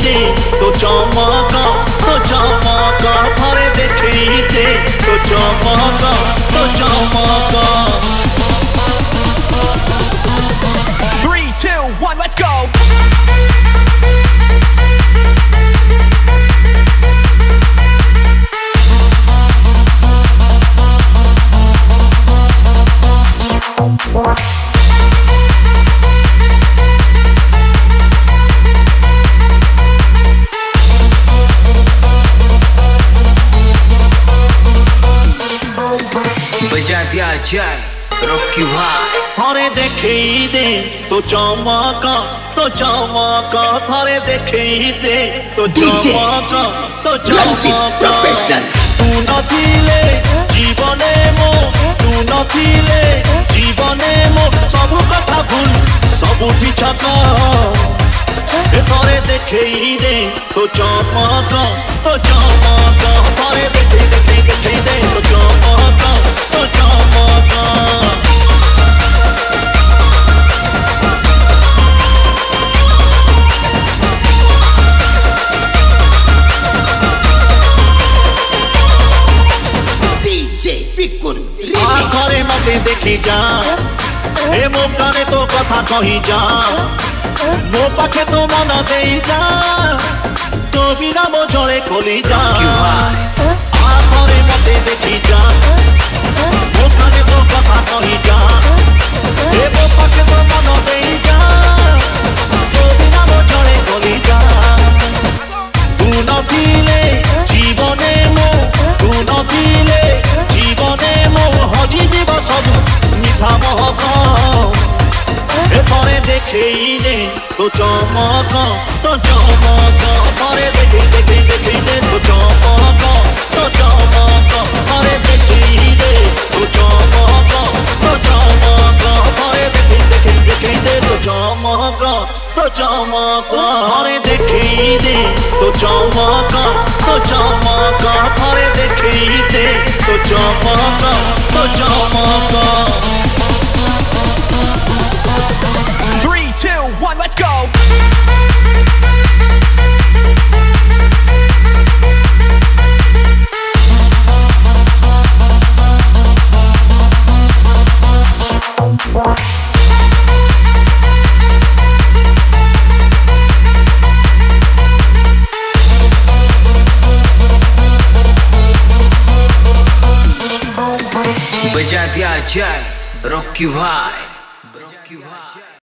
दे तो चमक थरे देखई दे तो चमक तो चमक 3, 2, 1, let's go. बजा दिया जाए रॉकी भाई थरे देखई दे तो चमक थरे देखई दे तो चमक तो चमक तू नथिले जीवने मो तू नथिले जीवने मो सब कथा भूल सबुठी छक थरे देखई दे तो चमक थरे देखई दे तो चमक तो चमक आखरे मते देखी जा ए मो काने तो कथा कही जा मो पाखे तो मन देई जा तो बिना मो जड़े खोली जा आखरे मते देखी जा मो काने तो कथा कही जा ए मो पाखे तो मन देई जा तो बिना मो जड़े खोली जा तू नथिले जीवने मो तू नथिले जीवने मो हजी जीव सब मिठा महक थरे देखई दे तो चमक थरे देखई दे तो चमक थरे देखई दे तो चमक थरे देखई दे तो चमक थरे देखई दे तो चमक थरे देखई दे तो चमक तो चमक 3, 2, 1, let's go. बजा दिया जाए रॉकी भाई